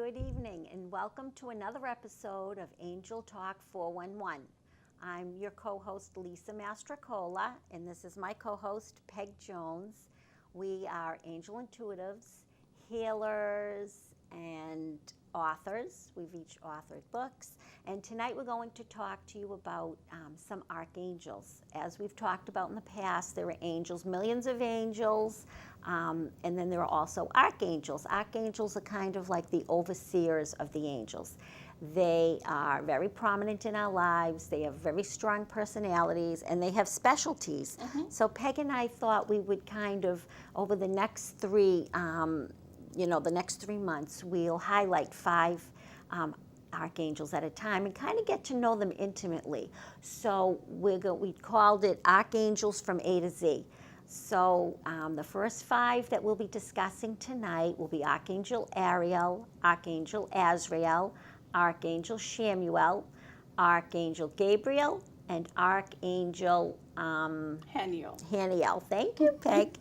good evening, and welcome to another episode of Angel Talk 411. I'm your co-host, Lisa Mastrocola, and this is my co-host, Peg Jones. We are angel intuitives, healers, and authors. We've each authored books, and tonight we're going to talk to you about some archangels. As we've talked about in the past, there are angels, millions of angels, and then there are also archangels. Archangels are kind of like the overseers of the angels. They are very prominent in our lives. They have very strong personalities, and they have specialties. So Peg and I thought we would kind of, over the next three months, we'll highlight 5 archangels at a time and kind of get to know them intimately. So we called it Archangels from A to Z. So the first 5 that we'll be discussing tonight will be Archangel Ariel, Archangel Azrael, Archangel Chamuel, Archangel Gabriel, and Archangel Haniel. Thank you, Peg.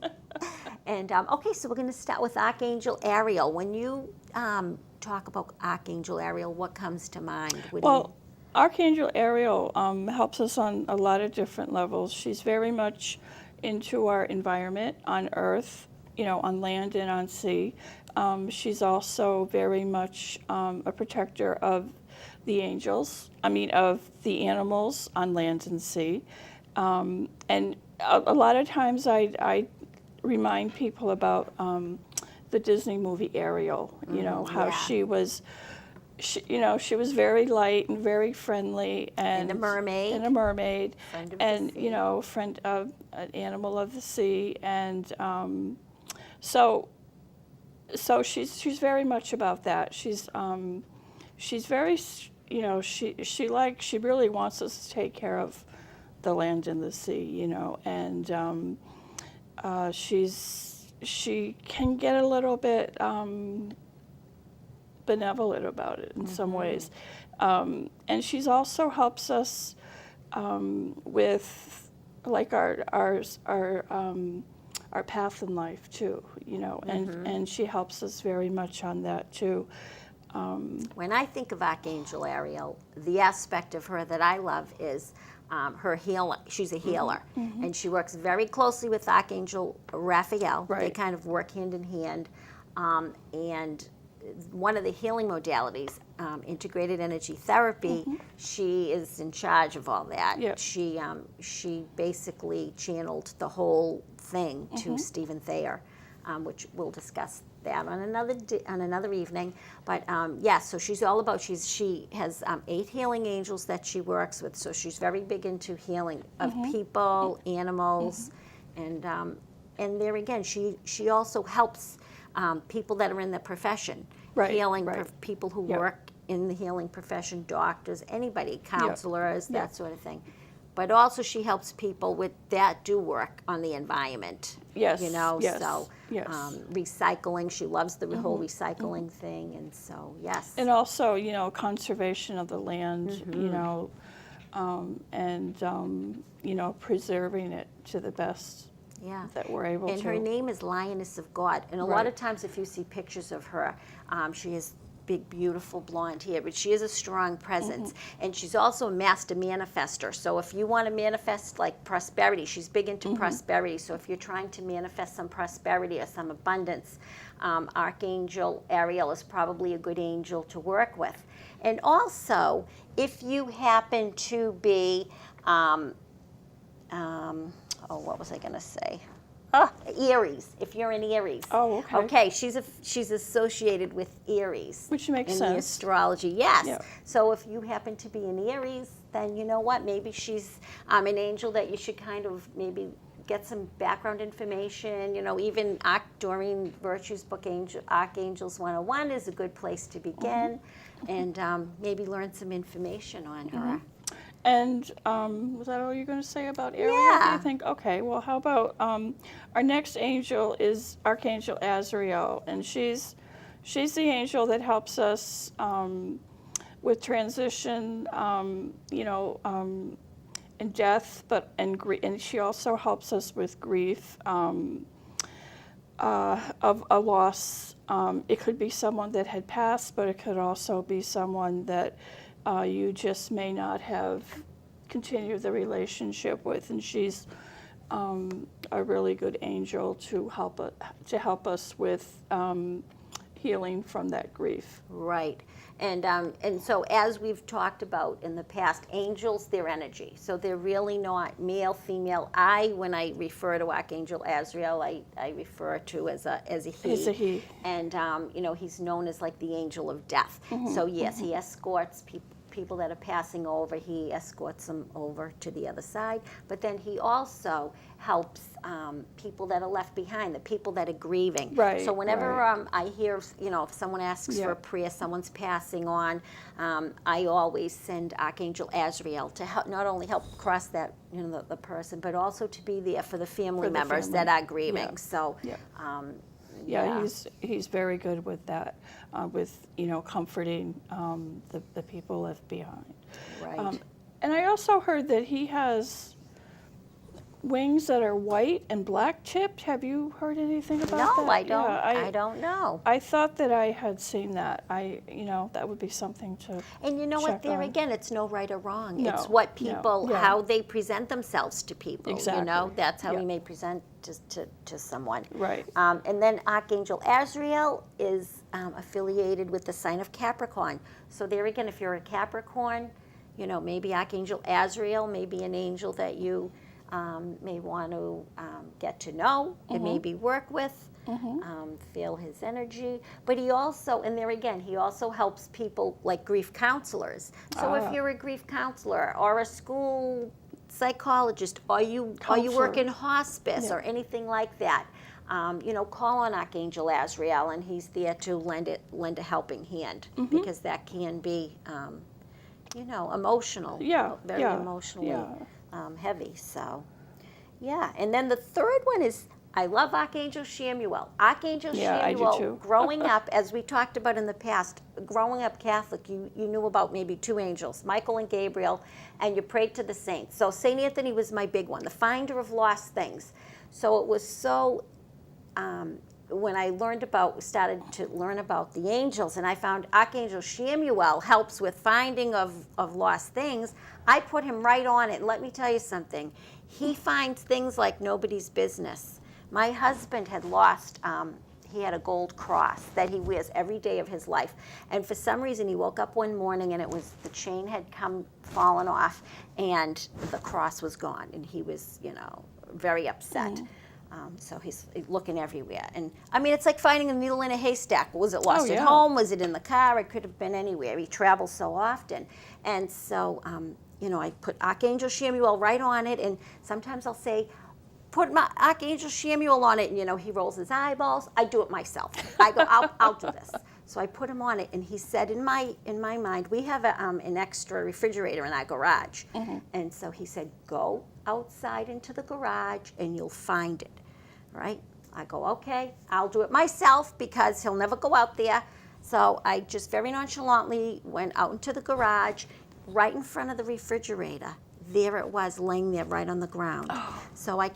And okay, so we're going to start with Archangel Ariel. When you talk about Archangel Ariel, what comes to mind? Archangel Ariel helps us on a lot of different levels. She's very much into our environment on Earth, on land and on sea. She's also very much a protector of the of the animals on land and sea. And a lot of times I remind people about the Disney movie Ariel, how she was very light and very friendly, and a mermaid, friend of an animal of the sea, and so she's very much about that. She's very, she really wants us to take care of the land and the sea, and she can get a little bit benevolent about it in some ways, and she's also helps us with like our path in life too, and she helps us very much on that too. When I think of Archangel Ariel, the aspect of her that I love is her healer. She's a healer, and she works very closely with Archangel Raphael. Right. They kind of work hand in hand, and one of the healing modalities, integrated energy therapy, she is in charge of all that. Yep. She basically channeled the whole thing to Stephen Thayer, which we'll discuss that on another evening. But so she's all about, she has 8 healing angels that she works with. So she's very big into healing of people, animals, and there again, she also helps people that are in the profession, healing people who work in the healing profession, doctors, anybody, counselors, that sort of thing. But also she helps people with that do work on the environment. Yes. So recycling. She loves the whole recycling thing, and so yes. And also, conservation of the land, and preserving it to the best that we're able to. And her name is Lioness of God. And a lot of times if you see pictures of her, she has big, beautiful blonde hair, but she is a strong presence. And she's also a master manifester. So if you want to manifest like prosperity, she's big into prosperity. So if you're trying to manifest some prosperity or some abundance, Archangel Ariel is probably a good angel to work with. And also, if you happen to be what was I going to say? Aries. If you're in Aries. Oh, okay. Okay, she's associated with Aries. Which makes sense. In the astrology, yes. Yeah. So if you happen to be in Aries, then you know what? Maybe she's an angel that you should kind of maybe get some background information. Even Doreen Virtue's book, Archangels 101, is a good place to begin, and maybe learn some information on her. And was that all you're going to say about Ariel? Yeah. Do you think? Okay. Well, how about our next angel is Archangel Azrael, and she's the angel that helps us with transition, and death, and she also helps us with grief. of a loss. It could be someone that had passed, but it could also be someone that you just may not have continued the relationship with, and she's a really good angel to help us with healing from that grief. Right. And so as we've talked about in the past, angels, they're energy. So they're really not male, female. When I refer to Archangel Azrael, I refer to as a he. As a he. And, he's known as like the angel of death. So yes, he escorts people that are passing over. He escorts them over to the other side. But then he also helps people that are left behind, the people that are grieving. Right. So whenever right. I hear, if someone asks for a prayer, someone's passing on, I always send Archangel Azrael to help, not only help cross that, the person, but also to be there for the family members that are grieving. Yeah. So, yeah, he's very good with that, with comforting the people left behind. Right. And I also heard that he has wings that are white and black tipped. Have you heard anything about that? No, I don't. Yeah, I don't know. I thought that I had seen that. That would be something to. And you know what? check There on. again, it's no right or wrong. No, it's what people, yeah. how they present themselves to people. Exactly. That's how Yeah. we may present to someone. Right. And then Archangel Azrael is affiliated with the sign of Capricorn. So there again, if you're a Capricorn, maybe Archangel Azrael may be an angel that you may want to get to know, and maybe work with, feel his energy. But he also, and there again, he also helps people like grief counselors. So if you're a grief counselor or a school psychologist, or you work in hospice or anything like that, call on Archangel Azrael, and he's there to lend a helping hand, because that can be, emotional. Yeah. Very yeah. emotionally. Yeah. Heavy. So, yeah. And then the third one is, I love Archangel Chamuel. Archangel Yeah, I do Chamuel, too. growing up, as we talked about in the past, growing up Catholic, you knew about maybe two angels, Michael and Gabriel, and you prayed to the saints. So St. Anthony was my big one, the finder of lost things. So it was so, when I started to learn about the angels, and I found Archangel Chamuel helps with finding of lost things, I put him right on it. And let me tell you something, he finds things like nobody's business. My husband had lost, he had a gold cross that he wears every day of his life. And for some reason, he woke up one morning and the chain had fallen off, and the cross was gone. And he was, very upset. So he's looking everywhere. And I mean, it's like finding a needle in a haystack. Was it lost at home? Was it in the car? It could have been anywhere. He travels so often. And so, I put Archangel Chamuel right on it. And sometimes I'll say, put my Archangel Chamuel on it. And, he rolls his eyeballs. I do it myself. I go, I'll do this. So I put him on it. And he said, in my mind, we have an extra refrigerator in our garage. And so he said, go outside into the garage and you'll find it. Right? I go, okay, I'll do it myself because he'll never go out there. So I just very nonchalantly went out into the garage, right in front of the refrigerator. There it was, laying there right on the ground. Oh. So I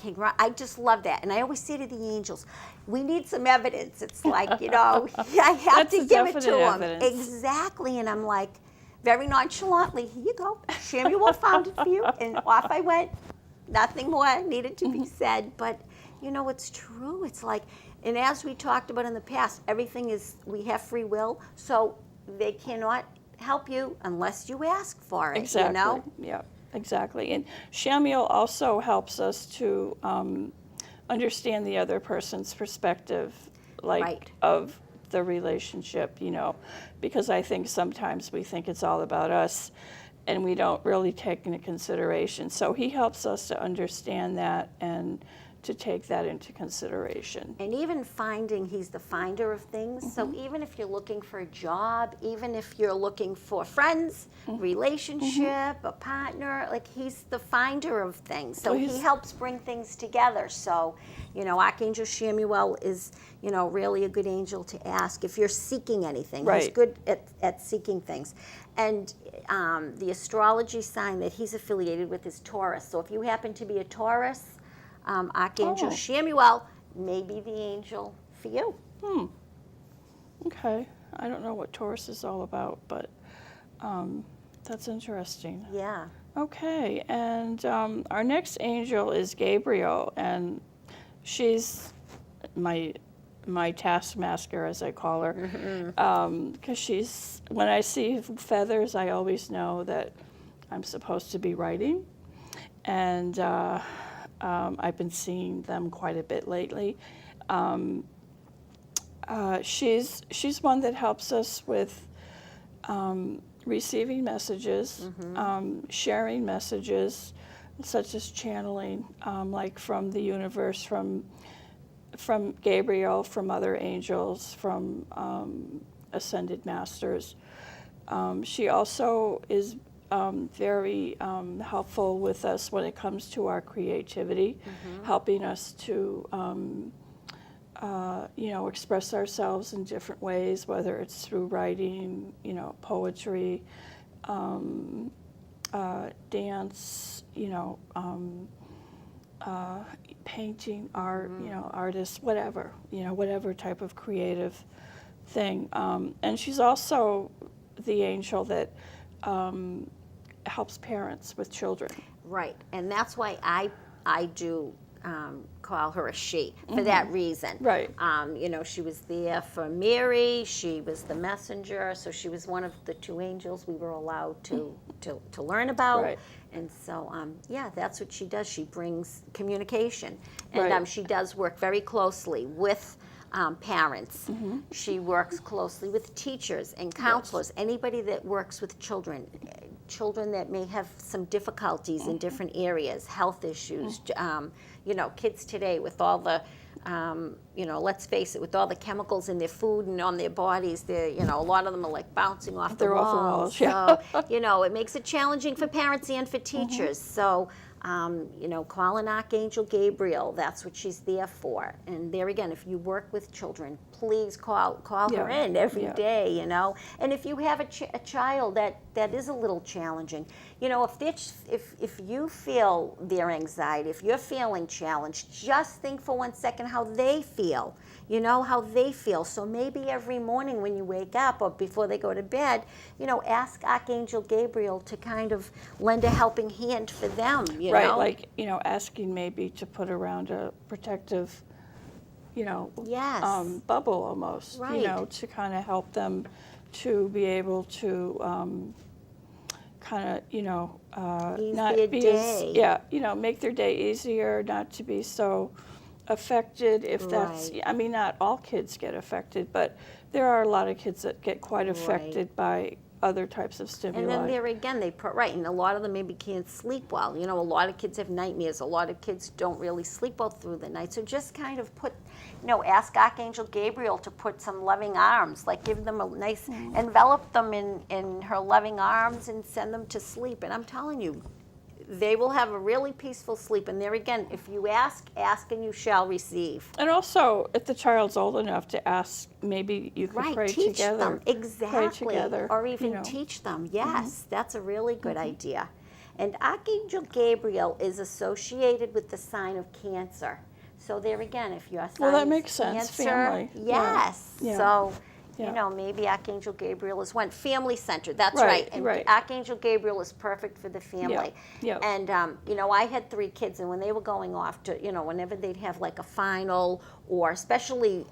just love that. And I always say to the angels, we need some evidence. It's like, I have to give it to them. Exactly. And I'm like, very nonchalantly, here you go. Chamuel found it for you. And off I went. Nothing more needed to be said. But it's true. It's like, and as we talked about in the past, we have free will, so they cannot help you unless you ask for it. Exactly. Yeah, exactly. And Chamuel also helps us to understand the other person's perspective, of the relationship, because I think sometimes we think it's all about us and we don't really take into consideration. So he helps us to understand that and to take that into consideration. And even he's the finder of things. So even if you're looking for a job, even if you're looking for friends, relationship, a partner, like he's the finder of things. So he helps bring things together. So, Archangel Chamuel is, really a good angel to ask if you're seeking anything. Right. He's good at seeking things. And the astrology sign that he's affiliated with is Taurus. So if you happen to be a Taurus, Archangel Chamuel may be the angel for you. Okay. I don't know what Taurus is all about, but that's interesting. Yeah. Okay, and our next angel is Gabriel, and she's my taskmaster, as I call her, because she's, when I see feathers, I always know that I'm supposed to be writing, and I've been seeing them quite a bit lately. She's one that helps us with receiving messages, sharing messages, such as channeling, like from the universe, from Gabriel, from other angels, from ascended masters. She also is very helpful with us when it comes to our creativity, helping us to express ourselves in different ways, whether it's through writing, poetry, dance, painting, art, artists, whatever, whatever type of creative thing. And she's also the angel that helps parents with children. Right, and that's why I do call her a she, for that reason. Right. She was there for Mary, she was the messenger, so she was one of the two angels we were allowed to learn about. Right. And so, that's what she does. She brings communication. And Right. She does work very closely with parents. She works closely with teachers and counselors, anybody that works with children that may have some difficulties in different areas, health issues. Kids today with all the, let's face it, with all the chemicals in their food and on their bodies, they're, a lot of them are like bouncing off the walls. Off the walls, yeah. So, it makes it challenging for parents and for teachers. So, call an Archangel Gabriel. That's what she's there for. And there again, if you work with children, please call her in every day, And if you have a child that is a little challenging, if you feel their anxiety, if you're feeling challenged, just think for 1 second how they feel. How they feel. So maybe every morning when you wake up or before they go to bed, ask Archangel Gabriel to kind of lend a helping hand for them, Right, like, asking maybe to put around a protective, Yes. bubble almost, Right. to kind of help them to be able to kind of, Ease not their be day. make their day easier, not to be so affected if that's, Right. I mean, not all kids get affected, but there are a lot of kids that get quite affected by other types of stimuli. And then there again, and a lot of them maybe can't sleep well. A lot of kids have nightmares. A lot of kids don't really sleep well through the night. So just kind of ask Archangel Gabriel to put some loving arms, like give them a nice, envelop them in her loving arms and send them to sleep. And I'm telling you, they will have a really peaceful sleep. And there again, if you ask and you shall receive. And also, if the child's old enough to ask, maybe you could pray teach together. them, exactly. Pray together, Or even teach them, yes. That's a really good idea. And Archangel Gabriel is associated with the sign of Cancer. So there again, if your sign that is makes sense, Cancer, family. yes. Yeah. So, Yeah. maybe Archangel Gabriel is one. Family centered, that's Right, right. And right. Archangel Gabriel is perfect for the family. Yeah. And, I had 3 kids, and when they were going off to, whenever they'd have like a final, or especially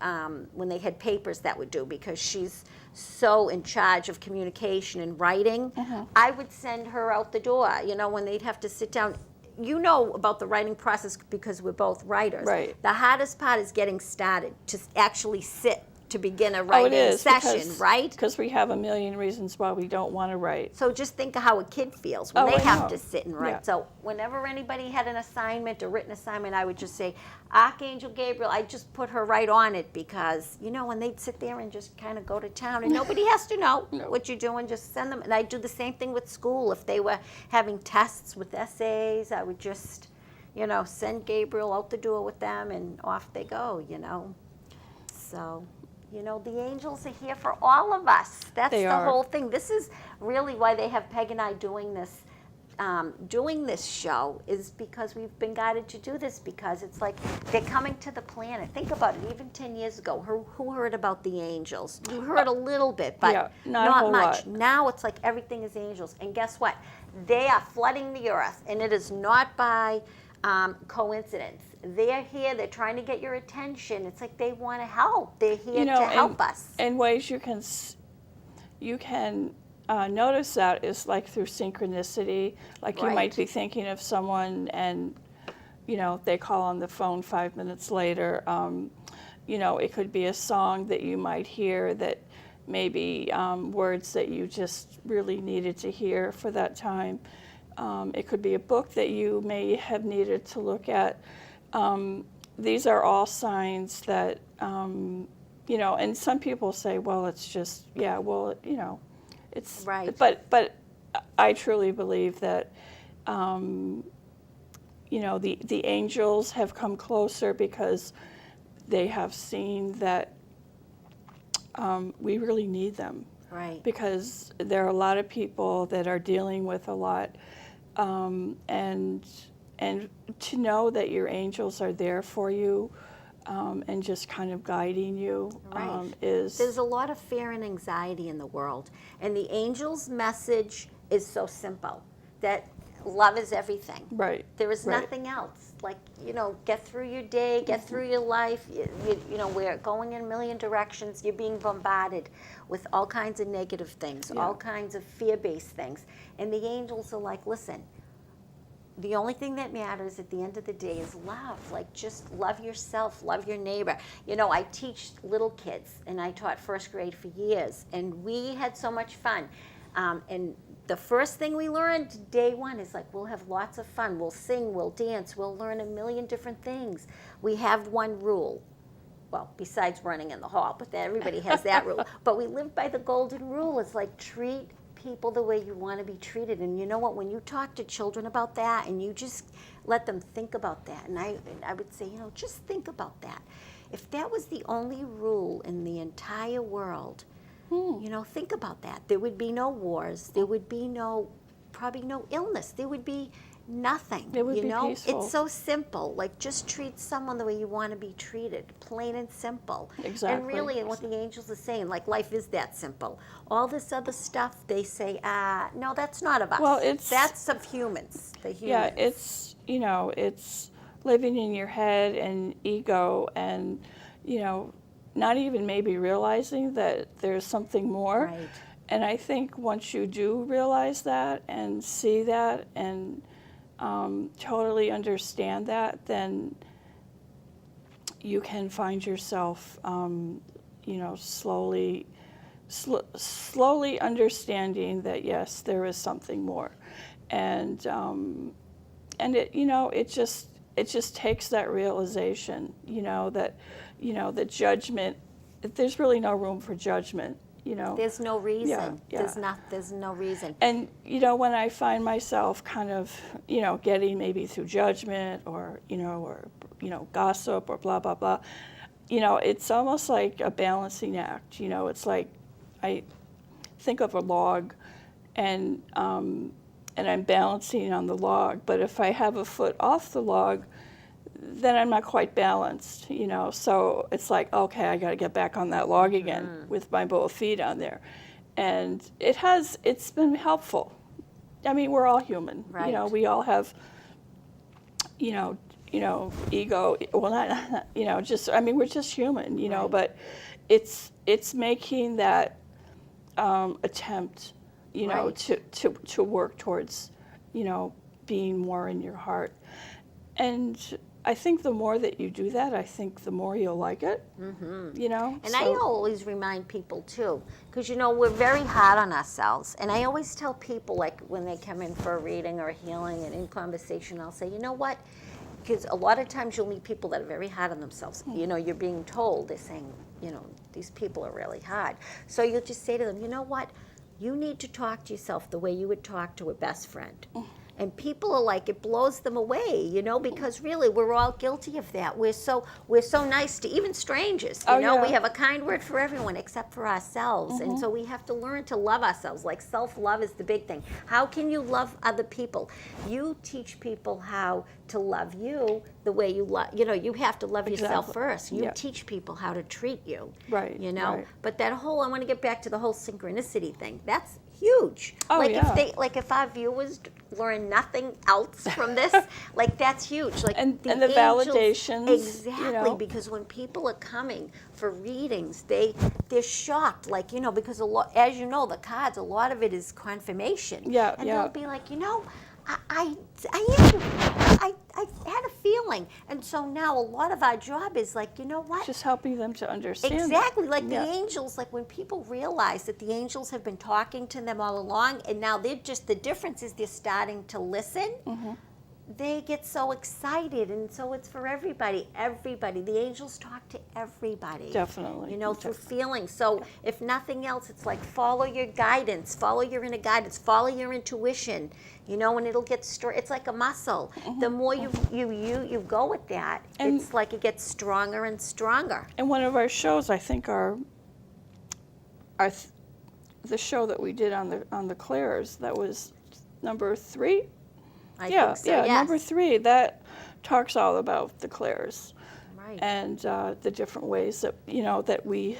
when they had papers that would do, because she's so in charge of communication and writing, I would send her out the door, when they'd have to sit down. About the writing process because we're both writers. Right. The hardest part is getting started, to actually sit to begin a writing session, right? Because we have a million reasons why we don't want to write. So just think of how a kid feels when Oh, they I have know. to sit and write. Yeah. So whenever anybody had an assignment, a written assignment, I would just say, Archangel Gabriel, I just put her right on it because, when they'd sit there and just kind of go to town and nobody has to know what you're doing, just send them. And I do the same thing with school. If they were having tests with essays, I would just, send Gabriel out the door with them and off they go, So... the angels are here for all of us. That's They the are. whole thing. This is really why they have Peg and I doing this doing this show is because we've been guided to do this, because it's like they're coming to the planet. Think about it. Even 10 years ago, who heard about the angels? You heard a little bit, but Yeah, not a not whole much. lot. Now it's like everything is angels. And guess what? They are flooding the earth, and it is not by coincidence. They're here. They're trying to get your attention. It's like they want to help. They're here to help us. In ways you can notice that is like through synchronicity. Like you might be thinking of someone, and they call on the phone 5 minutes later. It could be a song that you might hear that maybe words that you just really needed to hear for that time. It could be a book that you may have needed to look at. These are all signs that, and some people say, well, it's just, it's, right. But I truly believe that, the angels have come closer because they have seen that we really need them. Right. Because there are a lot of people that are dealing with a lot, and to know that your angels are there for you, and just kind of guiding you, is... There's a lot of fear and anxiety in the world, and the angels' message is so simple, that love is everything. Right. There is nothing else. Like, get through your day, get through your life. We're going in a million directions. You're being bombarded with all kinds of negative things, all kinds of fear-based things. And the angels are like, listen, the only thing that matters at the end of the day is love. Like, just love yourself, love your neighbor. I teach little kids, and I taught first grade for years, and we had so much fun. And the first thing we learned day one is like, we'll have lots of fun. We'll sing, we'll dance, we'll learn a million different things. We have one rule. Well, besides running in the hall, but everybody has that rule. But we live by the golden rule. It's like, treat people the way you want to be treated. And you know what? When you talk to children about that, and you just let them think about that, and I would say, just think about that. If that was the only rule in the entire world, think about that. There would be no wars. There would be probably no illness. There would be nothing. It would be peaceful. It's so simple. Like, just treat someone the way you want to be treated. Plain and simple. Exactly. And really, and what the angels are saying, like, life is that simple. All this other stuff, they say, no, that's not of us. Well, that's of humans. The humans. Yeah, it's living in your head and ego, and not even maybe realizing that there's something more. Right. And I think once you do realize that and see that and totally understand that, then you can find yourself, slowly understanding that, yes, there is something more. And it just takes that realization, that the judgment, there's really no room for judgment, There's no reason. Yeah. There's no reason. And, when I find myself kind of, getting maybe through judgment or gossip or blah, blah, blah, it's almost like a balancing act. It's like I think of a log, and I'm balancing on the log. But if I have a foot off the log, then I'm not quite balanced, So it's like, okay, I got to get back on that log again with my both feet on there. And it's been helpful. I mean, we're all human. Right. We all have, ego. Well, not we're just human, Right. But it's making that attempt, Right. to work towards, being more in your heart. And I think the more that you do that, I think the more you'll like it. And I always remind people too, because we're very hard on ourselves. And I always tell people, like when they come in for a reading or a healing, and in conversation, I'll say, you know what? Because a lot of times you'll meet people that are very hard on themselves. You're being told, they're saying, these people are really hard. So you'll just say to them, you know what? You need to talk to yourself the way you would talk to a best friend. And people are like, it blows them away, because really we're all guilty of that. We're so nice to even strangers, Oh, yeah. We have a kind word for everyone except for ourselves. And so we have to learn to love ourselves. Like self-love is the big thing. How can you love other people? You teach people how to love you the way you love, you have to love yourself Exactly. first. You Yeah. teach people how to treat you. Right, right. But that whole, I want to get back to the whole synchronicity thing. That's huge. Oh, like yeah. if our viewers learn nothing else from this, like that's huge. Like And the angels, validations, exactly. Because when people are coming for readings, they're shocked. Like because as you know, the cards, a lot of it is confirmation. Yeah, and yeah. they'll be like, I had a feeling, and so now a lot of our job is like, what? Just helping them to understand. Exactly, like Yeah. the angels, like when people realize that the angels have been talking to them all along, and now the difference is they're starting to listen, they get so excited, and so it's for everybody. The angels talk to everybody. Definitely. Through feelings. So if nothing else, it's like follow your guidance, follow your inner guidance, follow your intuition, and it'll get it's like a muscle. The more you go with that, And- it's like it gets stronger and stronger. And one of our shows, I think, the show that we did on the clairs, that was number 3. I Yeah, think so, yeah, yes. number 3. That talks all about the clairs Right. and the different ways that that we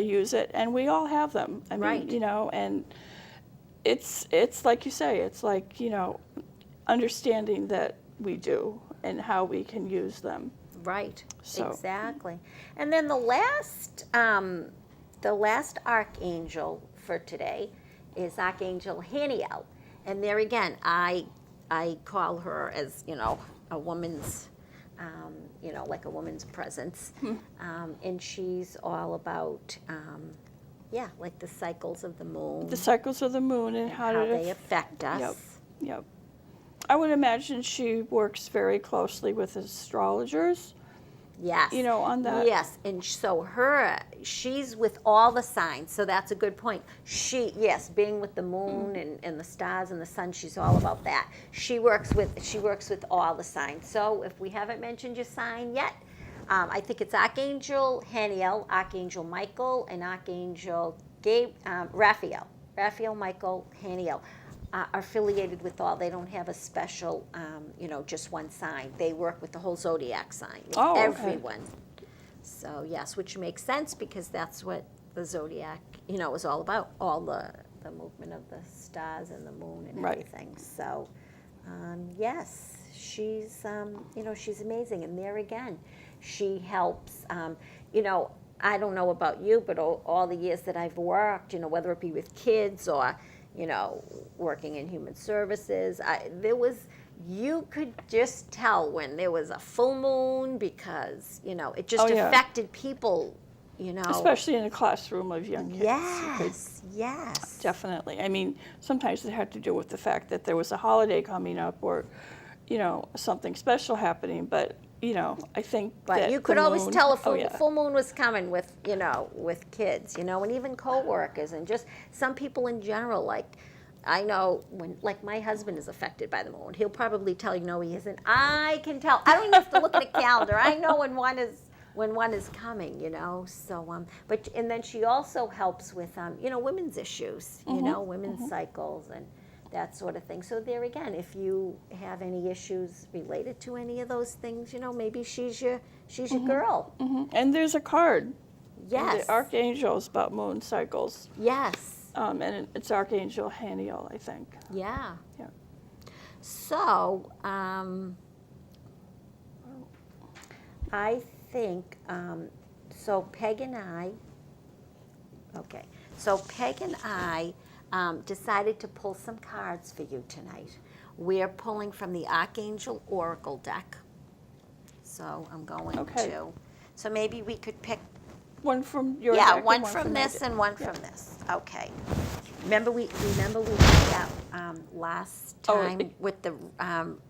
use it, and we all have them. I mean, Right. and it's like you say, it's like understanding that we do and how we can use them. Right. So- Exactly. And then the last archangel for today is Archangel Haniel. And there again, I call her as, a woman's, like a woman's presence. And she's all about, like the cycles of the moon. The cycles of the moon and how they affect us. Yep. Yep. I would imagine she works very closely with astrologers. Yes. On that. Yes, and so she's with all the signs, so that's a good point. Being with the moon and the stars and the sun, she's all about that. She works with all the signs. So if we haven't mentioned your sign yet, I think it's Archangel Haniel, Archangel Michael, and Archangel Raphael. Raphael, Michael, Haniel are affiliated with all. They don't have a special, just one sign. They work with the whole zodiac sign, with Oh, okay. everyone. So yes, which makes sense because that's what the zodiac, is all about. All the movement of the stars and the moon and Right. everything. So yes, she's she's amazing. And there again, she helps. I don't know about you, but all the years that I've worked, whether it be with kids or working in human services, you could just tell when there was a full moon because, it just Oh, yeah. affected people, Especially in a classroom of young kids. You could- Yes. Definitely. I mean, sometimes it had to do with the fact that there was a holiday coming up or, something special happening. But, I think But that you could the always moon- tell a oh, yeah. full moon was coming with, with kids, and even coworkers and just some people in general. Like, I know when, like, my husband is affected by the moon. He'll probably tell you, no, he isn't. I can tell. I don't even have to look at a calendar. I know when one is coming, So, and then she also helps with, women's issues, women's cycles and that sort of thing. So there again, if you have any issues related to any of those things, maybe she's your girl. And there's a card. Yes. The Archangels about moon cycles. Yes. And it's Archangel Haniel, I think. Yeah. Yeah. So, I think, so Peg and I decided to pull some cards for you tonight. We're pulling from the Archangel Oracle deck. So I'm going Okay. to. So maybe we could pick. One from your Yeah, deck and one from my this deck. and one Yeah. from this. Okay. Remember we did that last Oh, time with the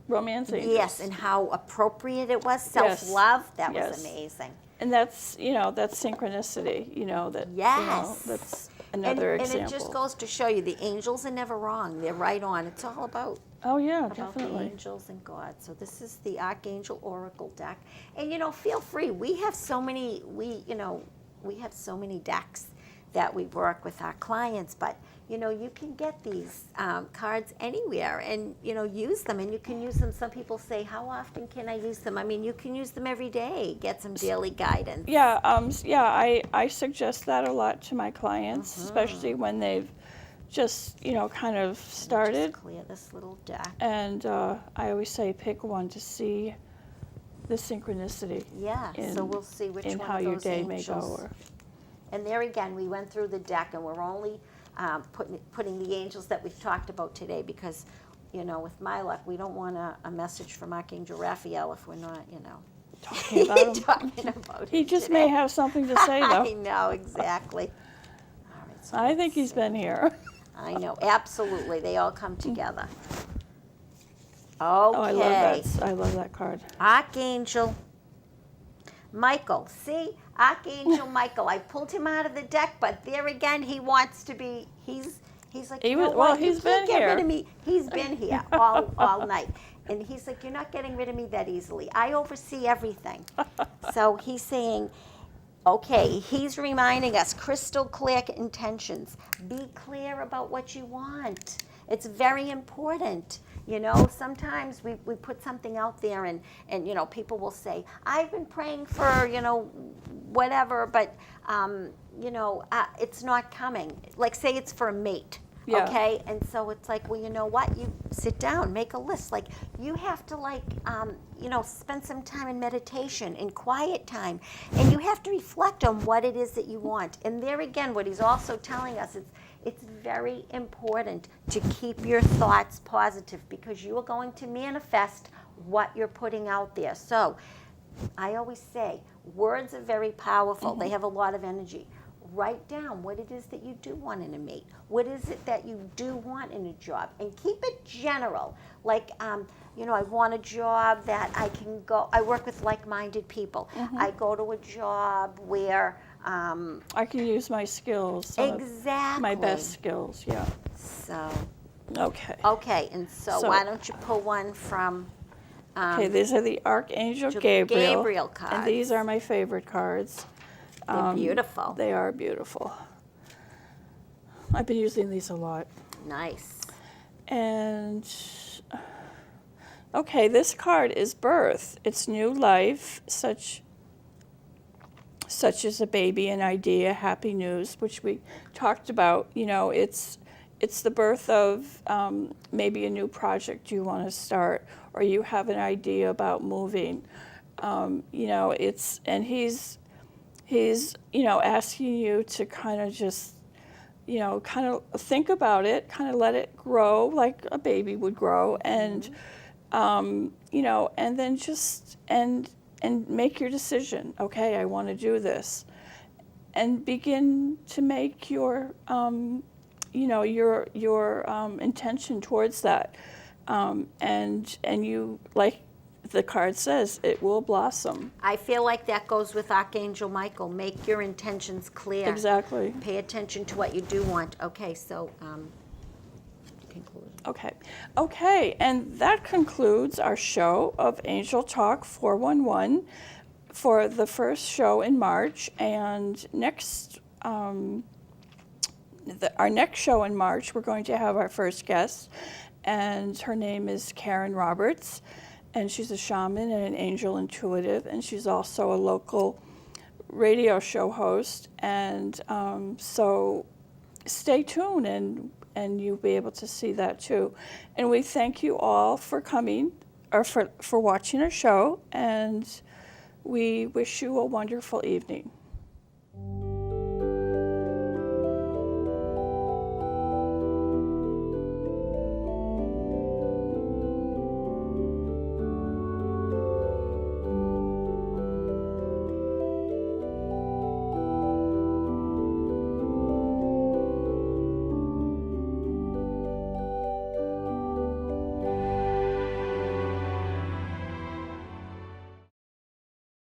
Romance Angels. yes, and how appropriate it was. Self-love. That was Yes. amazing. And that's, that's synchronicity, that, Yes. that's, another and example. it just goes to show you the angels are never wrong. They're right on. It's all about Yeah, the definitely. angels and God. So this is the Archangel Oracle deck. And feel free. We have so many decks that we work with our clients, but you can get these cards anywhere and use them, and you can use them. Some people say, how often can I use them? I mean, you can use them every day, get some daily guidance. Yeah, I suggest that a lot to my clients, especially when they've just kind of started. Just clear this little deck. And I always say pick one to see the synchronicity. Yeah, so we'll see which in one how of your those day angels. may go. And there again, we went through the deck, and we're only putting the angels that we've talked about today because, with my luck, we don't want a message from Archangel Raphael if we're not, Talking about him. talking about He him just today. may have something to say, though. I know, exactly. All right, so I think let's he's see. been here. I know, absolutely. They all come together. Okay. Oh, I love that. I love that card. Archangel Michael. See? Archangel Michael. I pulled him out of the deck, but there again, he wants to be, he's like, He you know was- what? well, You he's can't been get rid here. of me. He's been here all night. And he's like, you're not getting rid of me that easily. I oversee everything. So he's saying, okay, he's reminding us, crystal clear intentions. Be clear about what you want. It's very important. Sometimes we put something out there and people will say, I've been praying for, whatever, but, it's not coming. Like, say it's for a mate. Yeah. Okay, and so it's like, well, you know what? You sit down, make a list. Like, you have to, spend some time in meditation, in quiet time, and you have to reflect on what it is that you want. And there again, what he's also telling us is it's very important to keep your thoughts positive because you are going to manifest what you're putting out there. So, I always say, words are very powerful. They have a lot of energy. Write down what it is that you do want in a mate. What is it that you do want in a job? And keep it general. Like, I want a job that I can go. I work with like-minded people. I go to a job where I can use my skills. exactly My best skills, yeah. So, Okay. and so why don't you pull one from Okay, these are the Archangel Gabriel. Gabriel cards. And these are my favorite cards. They're beautiful. They are beautiful. I've been using these a lot. Nice. And, okay, this card is birth. It's new life, such as a baby, an idea, happy news, which we talked about. It's the birth of maybe a new project you want to start, or you have an idea about moving. And he's asking you to kind of just kind of think about it, kind of let it grow like a baby would grow, and and then just and make your decision. Okay, I want to do this, and begin to make your intention towards that, and you, like the card says, it will blossom. I feel like that goes with Archangel Michael. Make your intentions clear. Exactly. Pay attention to what you do want. Okay, so conclude. Okay, and that concludes our show of Angel Talk 411 for the first show in March. And our next show in March, we're going to have our first guest, and her name is Karen Roberts. And she's a shaman and an angel intuitive, and she's also a local radio show host. And so stay tuned, and you'll be able to see that too. And we thank you all for coming, or for watching our show, and we wish you a wonderful evening.